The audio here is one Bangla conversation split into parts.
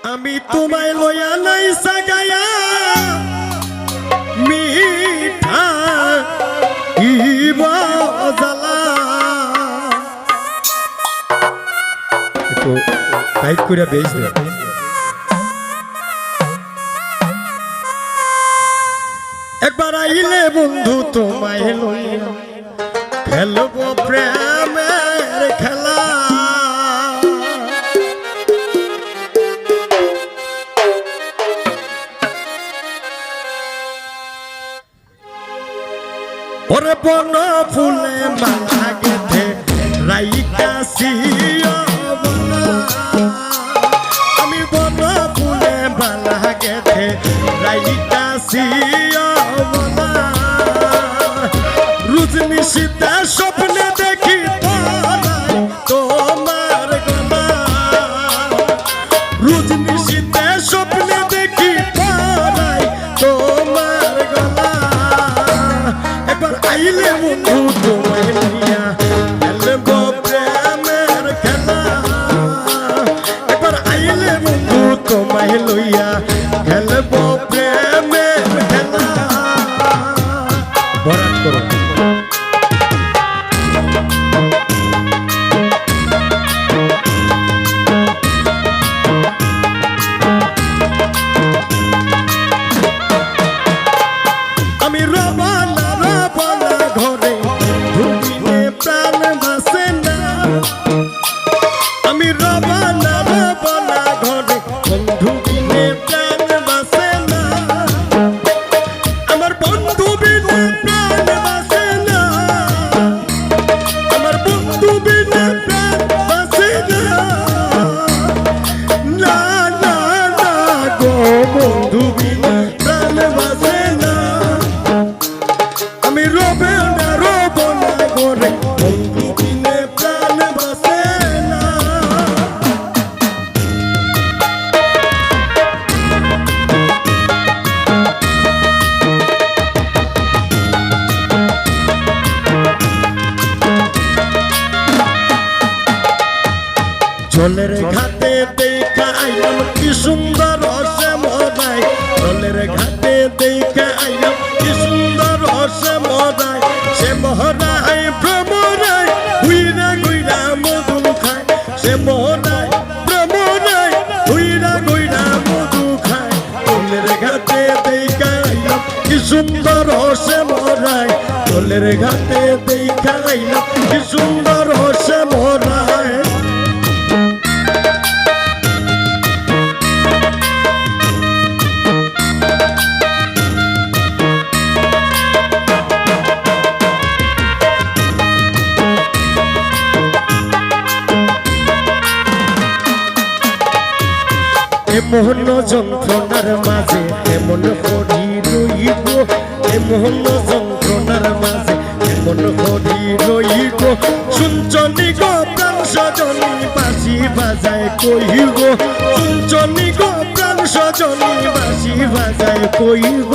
আমি তোমায় লইয়া নাই সাগায়া মিঠা ইবা জালা একটু টাইট করে বেশ দে একবার আইলে বন্ধু তোমায় লইয়া খেলবো প্রেমের খেলা ওরে বন ফুলে মালা গেথে রাইকাছি আমি বন ফুলে মালা গেথে রাইকাছি রুজনি সীতা স্বপ্নে দেখি তোমার গলা রুজনি সীতা স্বপ্নে দেখি তোমার গলা এবার আইলে বন্ধু তোমায় লইয়া খেলবো প্রেমের খেলা এবার আইলে বন্ধু তোমায় লইয়া খেলবো প্রেমের খেলা বরাত করো আমি রবানা রবানা ঘরে ঢুকিলে প্রাণ বাসে না আমি রবানা রবানা ঘরে ঢুকিলে প্রাণ বাসে না আমার বন্ধু বিনা প্রাণ বাসে না আমার বন্ধু বিনা প্রাণ বাসে না না না না গো বন্ধু বিনা প্রাণ বাসে না আমি রবে না রব না করে বন্ধু বিনে প্রাণ বাসে না জলের ঘাটে দেখা আইলাম কি সুন্দর রসে মরাই জলের ঘাটে দেখা আইলাম কি সুন্দর রসে মরাই সে মহরাই ভ্রমরাই হুইরা গুইরা মধু খায় সে মহরাই ভ্রমরাই হুইরা গুইরা মধু খায় জলের ঘাটে দেখা আইলাম কি সুন্দর রসে মরাই জলের ঘাটে দেখা আইলাম কি সুন্দর রসে মরাই এমন যন্ত্রণার মাঝে এমন হরি রইব এমন যন্ত্রণার মাঝে এমন হরি রইব শুনছনি গো প্রাণ সজনী বাঁশি বাজায় কইব শুনছনি গো প্রাণ সজনী বাঁশি বাজায় কইব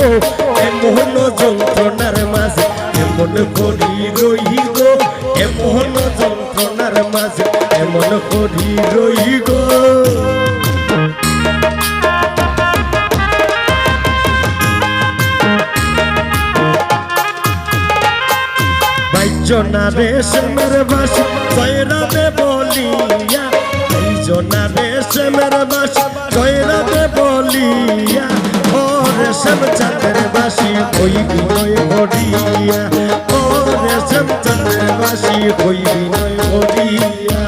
এমন যন্ত্রণার মাঝে এমন হরি রইব এমন যন্ত্রণার মাঝে এমন হরি রইব জনা রেশমের বাসি জয়রাবে বলিয়া জনা রেশমের বাসি জয়রাবে বলিয়া ও রেশম চাঁদের বাসি ওই বিনয় ভরিয়া ও রেশম চাঁদের বাসি ওই বিনয় ভরিয়া